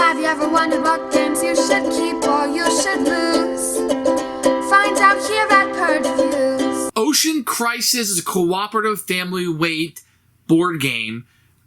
Have you ever wondered what games you should keep or you should lose? Find out here at Purge Reviews. Ocean Crisis is a cooperative family weight board game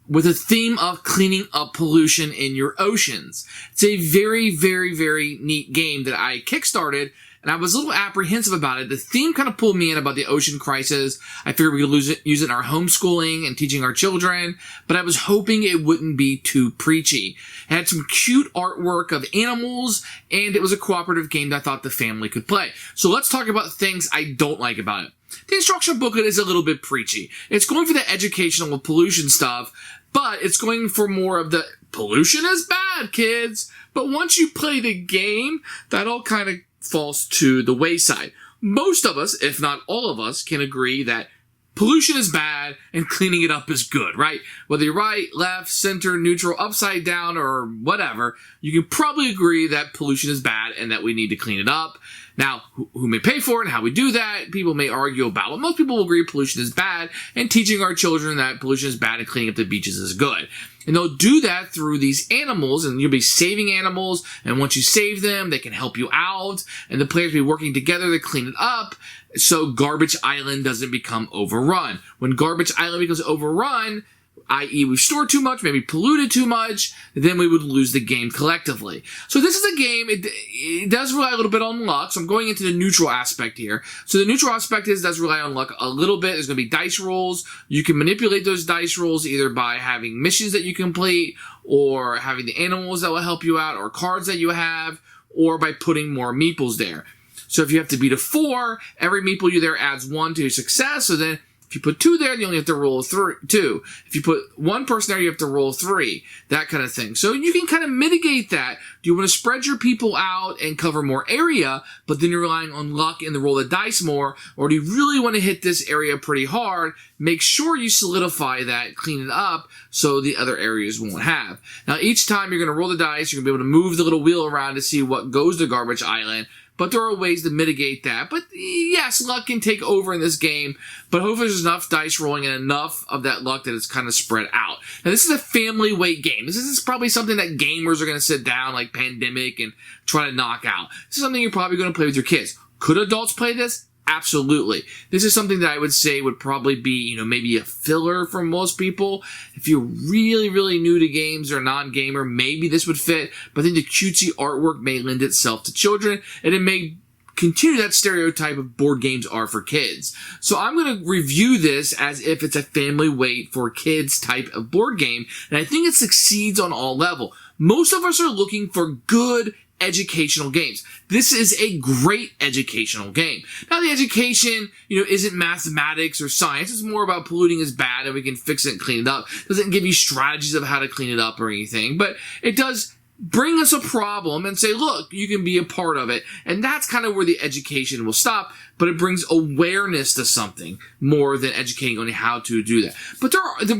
with a theme of cleaning up pollution in your oceans. It's a very, very, very neat game that I kickstarted, and I was a little apprehensive about it. The theme kind of pulled me in about the ocean crisis. I figured we could use it in our homeschooling and teaching our children, but I was hoping it wouldn't be too preachy. It had some cute artwork of animals, and it was a cooperative game that I thought the family could play. So let's talk about things I don't like about it. The instruction booklet is a little bit preachy. It's going for the educational pollution stuff, but it's going for more of the pollution is bad, kids. But once you play the game, that all kind of falls to the wayside. Most of us, if not all of us, can agree that pollution is bad and cleaning it up is good, right? Whether you're right, left, center, neutral, upside down, or whatever, you can probably agree that pollution is bad and that we need to clean it up. Now, who may pay for it and how we do that, people may argue about it. Most people will agree pollution is bad, and teaching our children that pollution is bad and cleaning up the beaches is good. And they'll do that through these animals, and you'll be saving animals, and once you save them, they can help you out, and the players will be working together to clean it up, so Garbage Island doesn't become overrun. When Garbage Island becomes overrun, i.e. we store too much, maybe polluted too much, then we would lose the game collectively. So this is a game, it does rely a little bit on luck, so I'm going into the neutral aspect here. So the neutral aspect does rely on luck a little bit. There's going to be dice rolls. You can manipulate those dice rolls either by having missions that you complete, or having the animals that will help you out, or cards that you have, or by putting more meeples there. So if you have to beat a 4, every meeple you there adds 1 to your success, so then if you put 2 there, you only have to roll 2. If you put 1 person there, you have to roll 3. That kind of thing. So you can kind of mitigate that. Do you want to spread your people out and cover more area, but then you're relying on luck and the roll of dice more? Or do you really want to hit this area pretty hard? Make sure you solidify that, clean it up, so the other areas won't have. Now, each time you're going to roll the dice, you're going to be able to move the little wheel around to see what goes to Garbage Island. But there are ways to mitigate that. But yes, luck can take over in this game. But hopefully there's enough dice rolling and enough of that luck that it's kind of spread out. Now this is a family weight game. This is probably something that gamers are going to sit down like Pandemic and try to knock out. This is something you're probably going to play with your kids. Could adults play this? Absolutely. This is something that I would say would probably be, maybe a filler for most people. If you're really, really new to games or non-gamer, maybe this would fit. But I think the cutesy artwork may lend itself to children, and it may continue that stereotype of board games are for kids. So I'm going to review this as if it's a family weight for kids type of board game, and I think it succeeds on all level. Most of us are looking for good educational games. This is a great educational game. Now the education, isn't mathematics or science. It's more about polluting is bad and we can fix it and clean it up. It doesn't give you strategies of how to clean it up or anything, but it does bring us a problem and say, look, you can be a part of it. And that's kind of where the education will stop, but it brings awareness to something more than educating on how to do that. But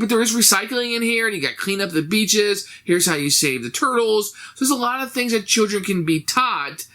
there is recycling in here, and you got clean up the beaches. Here's how you save the turtles. So there's a lot of things that children can be taught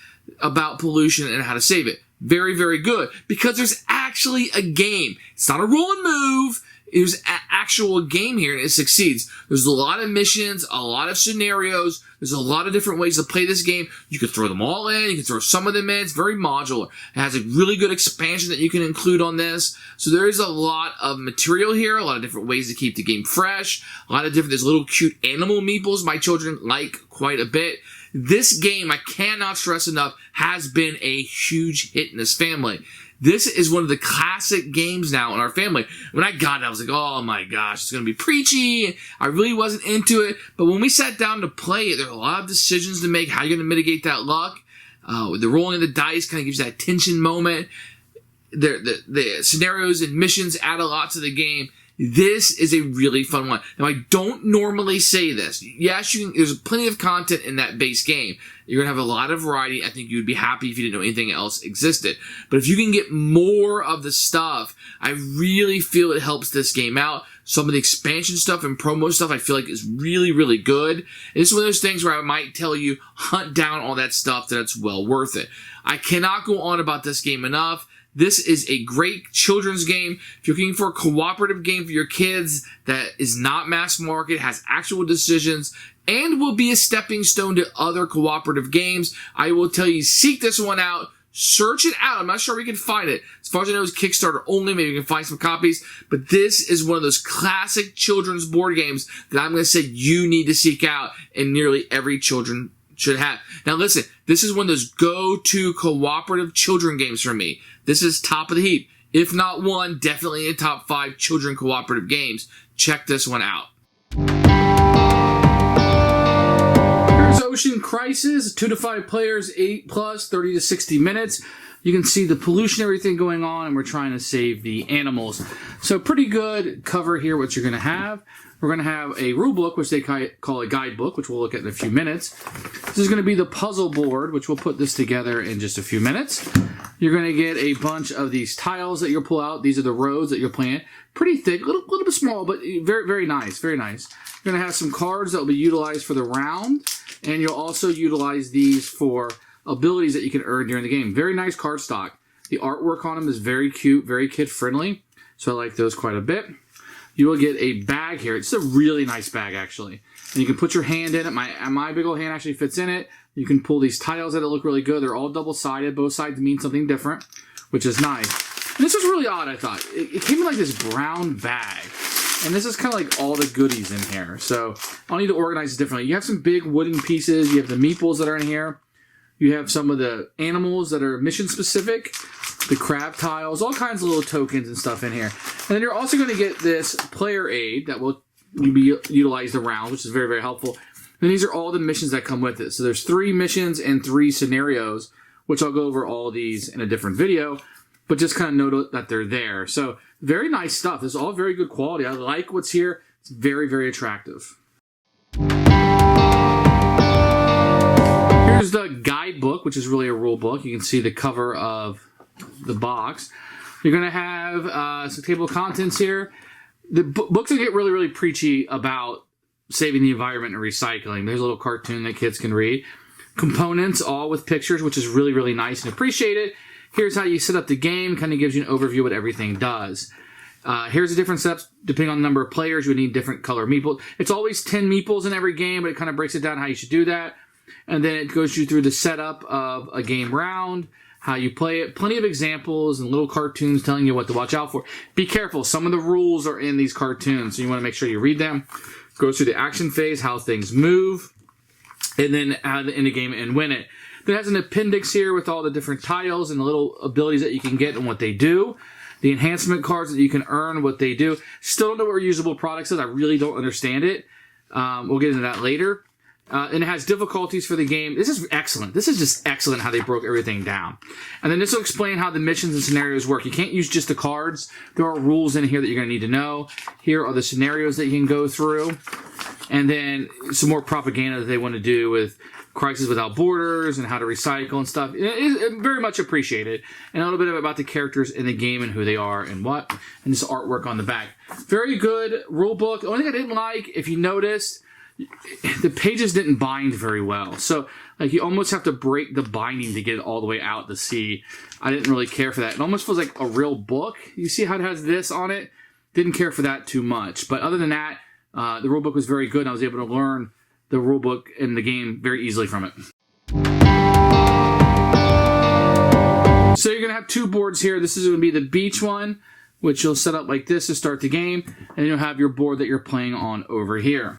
about pollution and how to save it. Very, very good, because there's actually a game. It's not a roll and move. There's an actual game here, and it succeeds. There's a lot of missions, a lot of scenarios. There's a lot of different ways to play this game. You can throw them all in. You can throw some of them in. It's very modular. It has a really good expansion that you can include on this. So there is a lot of material here, a lot of different ways to keep the game fresh, there's little cute animal meeples my children like quite a bit. This game, I cannot stress enough, has been a huge hit in this family. This is one of the classic games now in our family. When I got it, I was like, oh my gosh, it's going to be preachy. I really wasn't into it. But when we sat down to play it, there are a lot of decisions to make, how you're going to mitigate that luck. The rolling of the dice kind of gives you that tension moment. The scenarios and missions add a lot to the game. This is a really fun one. Now, I don't normally say this. Yes, there's plenty of content in that base game. You're going to have a lot of variety. I think you'd be happy if you didn't know anything else existed. But if you can get more of the stuff, I really feel it helps this game out. Some of the expansion stuff and promo stuff I feel like is really, really good. And this is one of those things where I might tell you, hunt down all that stuff that's well worth it. I cannot go on about this game enough. This is a great children's game. If you're looking for a cooperative game for your kids that is not mass market, has actual decisions, and will be a stepping stone to other cooperative games, I will tell you, seek this one out. Search it out. I'm not sure we can find it. As far as I know, it's Kickstarter only. Maybe we can find some copies. But this is one of those classic children's board games that I'm going to say you need to seek out, and nearly every children should have. Now listen, this is one of those go-to cooperative children games for me. This is top of the heap. If not one, definitely in top 5 children cooperative games. Check this one out. Ocean Crisis, 2 to 5 players, 8+, 30 to 60 minutes. You can see the pollution, everything going on, and we're trying to save the animals. So pretty good cover here, what you're going to have. We're going to have a rule book, which they call a guidebook, which we'll look at in a few minutes. This is going to be the puzzle board, which we'll put this together in just a few minutes. You're going to get a bunch of these tiles that you'll pull out. These are the roads that you're playing. Pretty thick, a little bit small, but very, very nice, very nice. You're going to have some cards that will be utilized for the round. And you'll also utilize these for abilities that you can earn during the game. Very nice card stock. The artwork on them is very cute, very kid-friendly. So I like those quite a bit. You will get a bag here. It's a really nice bag, actually. And you can put your hand in it. My big old hand actually fits in it. You can pull these tiles that look really good. They're all double-sided. Both sides mean something different, which is nice. And this was really odd, I thought. It came in like this brown bag. And this is kind of like all the goodies in here. So I'll need to organize it differently. You have some big wooden pieces. You have the meeples that are in here. You have some of the animals that are mission specific. The crab tiles. All kinds of little tokens and stuff in here. And then you're also going to get this player aid that will be utilized around, which is very, very helpful. And these are all the missions that come with it. So there's 3 missions and 3 scenarios, which I'll go over all of these in a different video. But just kind of note that they're there. So very nice stuff. This is all very good quality. I like what's here. It's very, very attractive. Here's the guidebook, which is really a rule book. You can see the cover of the box. You're going to have some table of contents here. The books will get really, really preachy about saving the environment and recycling. There's a little cartoon that kids can read. Components, all with pictures, which is really, really nice and appreciated. Here's how you set up the game. Kind of gives you an overview of what everything does. Here's the different steps. Depending on the number of players, you need different color meeples. It's always 10 meeples in every game, but it kind of breaks it down how you should do that. And then it goes you through the setup of a game round, how you play it. Plenty of examples and little cartoons telling you what to watch out for. Be careful. Some of the rules are in these cartoons, so you want to make sure you read them. Goes through the action phase, how things move, and then how to end the game and win it. It has an appendix here with all the different tiles and the little abilities that you can get and what they do. The enhancement cards that you can earn, what they do. Still don't know what reusable products is. I really don't understand it. We'll get into that later. And it has difficulties for the game. This is excellent. This is just excellent how they broke everything down. And then this will explain how the missions and scenarios work. You can't use just the cards. There are rules in here that you're going to need to know. Here are the scenarios that you can go through. And then some more propaganda that they want to do with Crisis Without Borders and how to recycle and stuff. It very much appreciated. And a little bit about the characters in the game and who they are and what. And this artwork on the back. Very good rule book. The only thing I didn't like, if you noticed, the pages didn't bind very well. So like you almost have to break the binding to get it all the way out to see. I didn't really care for that. It almost feels like a real book. You see how it has this on it? Didn't care for that too much. But other than that, the rule book was very good. And I was able to learn the rule book and the game very easily from it. So you're going to have 2 boards here. This is going to be the beach one, which you'll set up like this to start the game. And you'll have your board that you're playing on over here.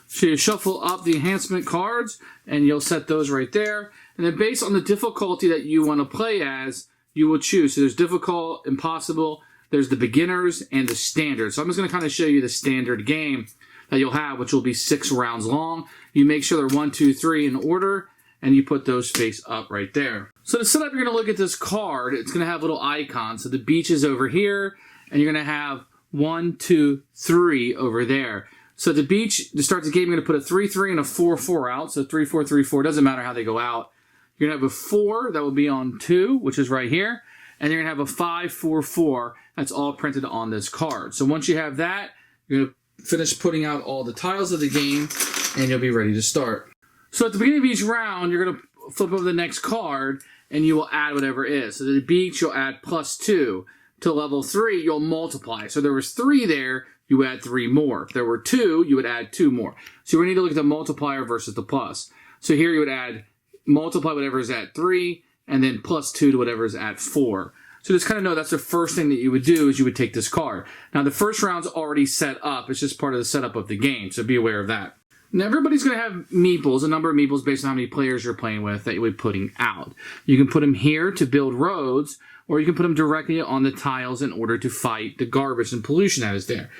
So you shuffle up the enhancement cards, and you'll set those right there. And then based on the difficulty that you want to play as, you will choose. So there's difficult, impossible, there's the beginners, and the standard. So I'm just going to kind of show you the standard game that you'll have, which will be 6 rounds long. You make sure they're 1, 2, 3 in order, and you put those face up right there. So to set up, you're going to look at this card. It's going to have little icons. So the beach is over here, and you're going to have 1, 2, 3 over there. So the beach, to start the game, you're going to put a 3-3 and a 4-4 out. So 3-4, 3-4, doesn't matter how they go out. You're going to have a 4 that will be on 2, which is right here. And you're going to have a 5-4-4 that's all printed on this card. So once you have that, you're going to finish putting out all the tiles of the game, and you'll be ready to start. So at the beginning of each round, you're going to flip over the next card, and you will add whatever it is. So to the beach, you'll add +2. To level 3, you'll multiply. So there was 3 there, you add 3 more. If there were 2, you would add 2 more. So we need to look at the multiplier versus the plus. So here you would add, multiply whatever is at 3, and then +2 to whatever is at 4. So just kind of know that's the first thing that you would do is you would take this card. Now the first round's already set up. It's just part of the setup of the game, so be aware of that. Now everybody's going to have meeples, a number of meeples based on how many players you're playing with that you would be putting out. You can put them here to build roads, or you can put them directly on the tiles in order to fight the garbage and pollution that is there.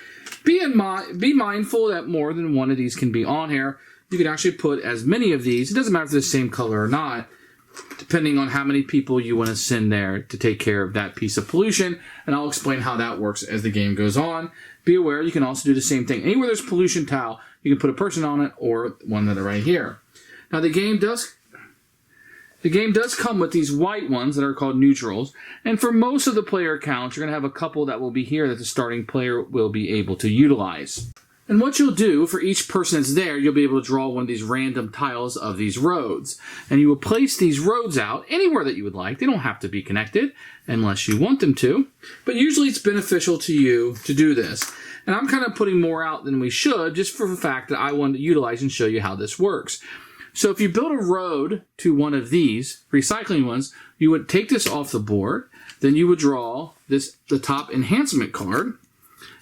Be mindful that more than one of these can be on here. You can actually put as many of these. It doesn't matter if they're the same color or not, depending on how many people you want to send there to take care of that piece of pollution. And I'll explain how that works as the game goes on. Be aware, you can also do the same thing. Anywhere there's pollution tile, you can put a person on it or one that are right here. Now the game does come with these white ones that are called neutrals. And for most of the player accounts, you're going to have a couple that will be here that the starting player will be able to utilize. And what you'll do for each person that's there, you'll be able to draw one of these random tiles of these roads. And you will place these roads out anywhere that you would like. They don't have to be connected unless you want them to. But usually it's beneficial to you to do this. And I'm kind of putting more out than we should just for the fact that I wanted to utilize and show you how this works. So if you build a road to one of these recycling ones, you would take this off the board. Then you would draw the top enhancement card.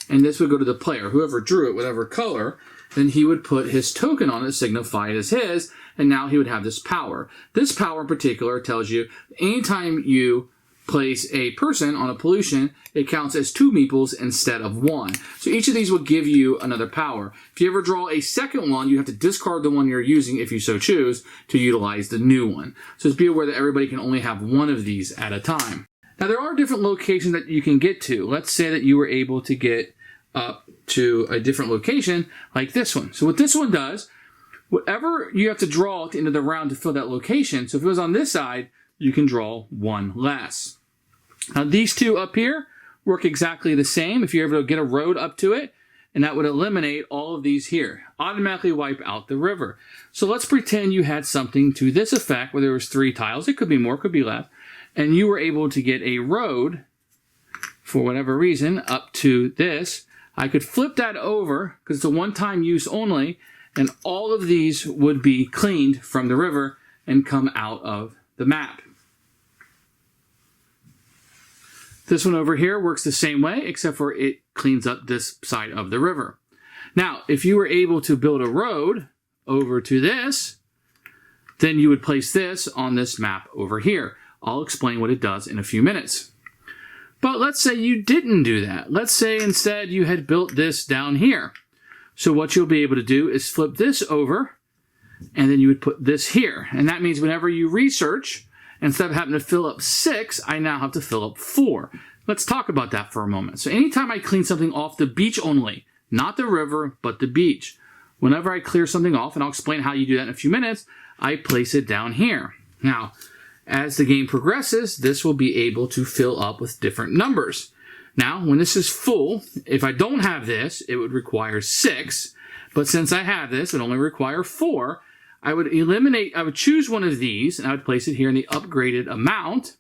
And this would go to the player. Whoever drew it, whatever color, then he would put his token on it, signify it as his, and now he would have this power. This power in particular tells you anytime you place a person on a pollution, it counts as 2 meeples instead of 1. So each of these will give you another power. If you ever draw a second one, you have to discard the one you're using if you so choose to utilize the new one. So just be aware that everybody can only have one of these at a time. Now there are different locations that you can get to. Let's say that you were able to get up to a different location like this one. So what this one does, whatever you have to draw at the end of the round to fill that location, so if it was on this side, you can draw 1 less. Now these two up here work exactly the same. If you're able to get a road up to it, and that would eliminate all of these here. Automatically wipe out the river. So let's pretend you had something to this effect where there was 3 tiles. It could be more, could be less. And you were able to get a road, for whatever reason, up to this. I could flip that over, because it's a one-time use only, and all of these would be cleaned from the river and come out of the map. This one over here works the same way, except for it cleans up this side of the river. Now, if you were able to build a road over to this, then you would place this on this map over here. I'll explain what it does in a few minutes. But let's say you didn't do that. Let's say instead you had built this down here. So what you'll be able to do is flip this over, and then you would put this here. And that means whenever you research, instead of having to fill up 6, I now have to fill up 4. Let's talk about that for a moment. So anytime I clean something off the beach only, not the river, but the beach, whenever I clear something off, and I'll explain how you do that in a few minutes, I place it down here. Now, as the game progresses, this will be able to fill up with different numbers. Now, when this is full, if I don't have this, it would require 6. But since I have this, it only require 4. I would choose one of these, and I would place it here in the upgraded amount.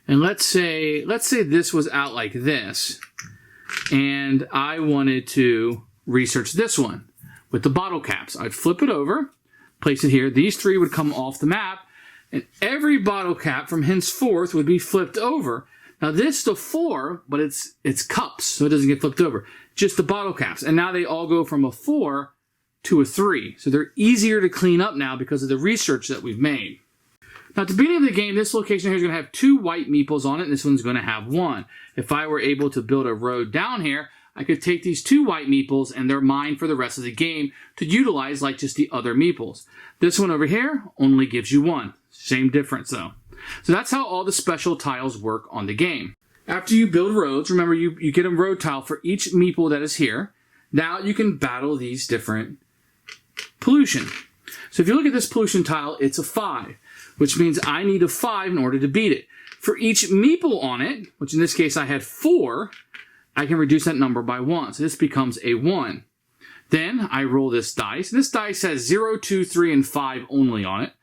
And let's say this was out like this, and I wanted to research this one with the bottle caps. I'd flip it over, place it here. These 3 would come off the map, and every bottle cap from henceforth would be flipped over. Now this is the 4, but it's cups, so it doesn't get flipped over. Just the bottle caps. And now they all go from a 4 to a 3. So they're easier to clean up now because of the research that we've made. Now at the beginning of the game, this location here is going to have 2 white meeples on it, and this one's going to have 1. If I were able to build a road down here, I could take these 2 white meeples, and they're mine for the rest of the game to utilize like just the other meeples. This one over here only gives you 1. Same difference though. So that's how all the special tiles work on the game. After you build roads, remember you get a road tile for each meeple that is here. Now you can battle these different pollution. So if you look at this pollution tile, it's a 5, which means I need a 5 in order to beat it. For each meeple on it, which in this case I had 4, I can reduce that number by 1. So this becomes a 1. Then I roll this dice. This dice has 0, 2, 3, and 5 only on it.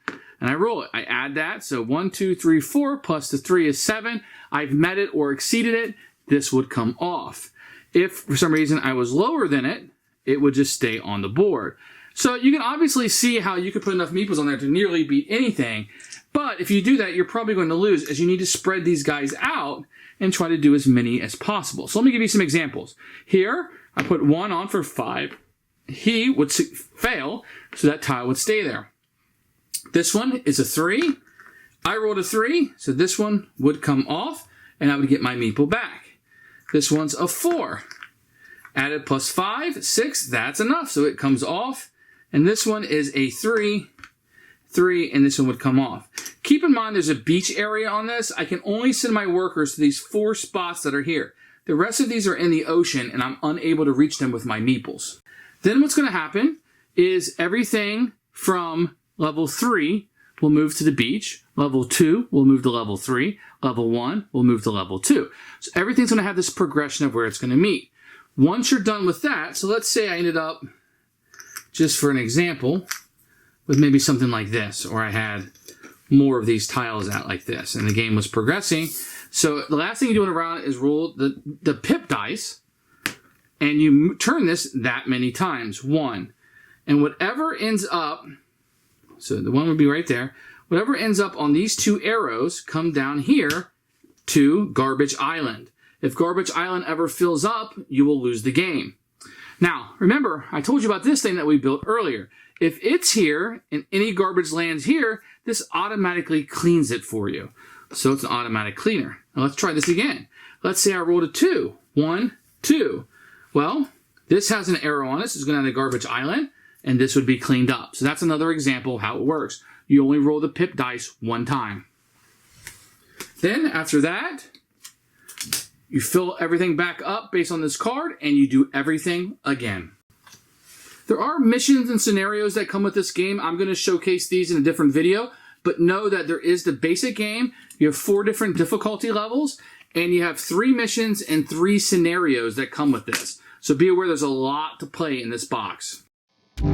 and I roll it. I add that, so 1, 2, 3, 4 plus the 3 is 7. I've met it or exceeded it. This would come off. If for some reason I was lower than it, it would just stay on the board. So you can obviously see how you could put enough meeples on there to nearly beat anything. But if you do that, you're probably going to lose, as you need to spread these guys out and try to do as many as possible. So let me give you some examples. Here, I put 1 on for 5. He would fail, so that tile would stay there. This one is a 3. I rolled a 3, so this one would come off, and I would get my meeple back. This one's a 4. Added plus 5, 6, that's enough, so it comes off. And this one is a 3, 3, and this one would come off. Keep in mind there's a beach area on this. I can only send my workers to these 4 spots that are here. The rest of these are in the ocean, and I'm unable to reach them with my meeples. Then what's going to happen is everything from level 3 will move to the beach. Level 2 will move to level 3. Level 1 will move to level 2. So everything's going to have this progression of where it's going to meet. Once you're done with that, so let's say I ended up, just for an example, with maybe something like this, or I had more of these tiles out like this, and the game was progressing. So the last thing you do in a round is roll the pip dice, and you turn this that many times, 1. And whatever ends up, so the 1 would be right there, whatever ends up on these 2 arrows come down here to Garbage Island. If Garbage Island ever fills up, you will lose the game. Now, remember, I told you about this thing that we built earlier. If it's here and any garbage lands here, this automatically cleans it for you. So it's an automatic cleaner. Now let's try this again. Let's say I rolled a 2. 1, 2. Well, this has an arrow on it, so it's going to have a Garbage Island, and this would be cleaned up. So that's another example of how it works. You only roll the pip dice 1 time. Then, after that, you fill everything back up based on this card, and you do everything again. There are missions and scenarios that come with this game. I'm going to showcase these in a different video, but know that there is the basic game. You have 4 different difficulty levels, and you have 3 missions and 3 scenarios that come with this. So be aware there's a lot to play in this box. Who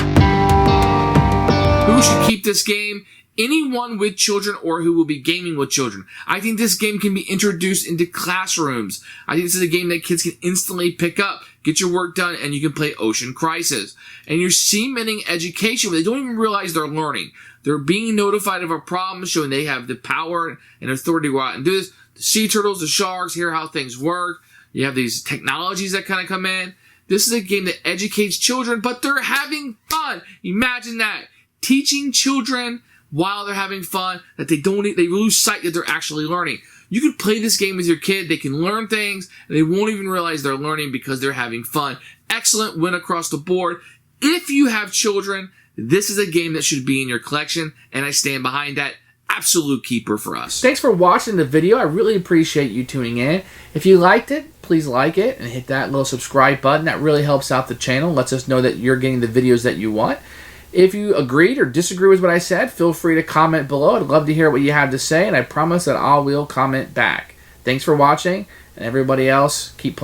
should keep this game? Anyone with children or who will be gaming with children. I think this game can be introduced into classrooms. I think this is a game that kids can instantly pick up, get your work done, and you can play Ocean Crisis. And you're cementing education where they don't even realize they're learning. They're being notified of a problem, showing they have the power and authority to go out and do this. The sea turtles, the sharks, hear how things work. You have these technologies that kind of come in. This is a game that educates children, but they're having fun. Imagine that. Teaching children while they're having fun, that they lose sight that they're actually learning. You can play this game with your kid. They can learn things, and they won't even realize they're learning because they're having fun. Excellent win across the board. If you have children, this is a game that should be in your collection, and I stand behind that. Absolute keeper for us. Thanks for watching the video. I really appreciate you tuning in. If you liked it, please like it and hit that little subscribe button. That really helps out the channel, lets us know that you're getting the videos that you want. If you agreed or disagree with what I said, feel free to comment below. I'd love to hear what you have to say, and I promise that I will comment back. Thanks for watching, and everybody else, keep playing.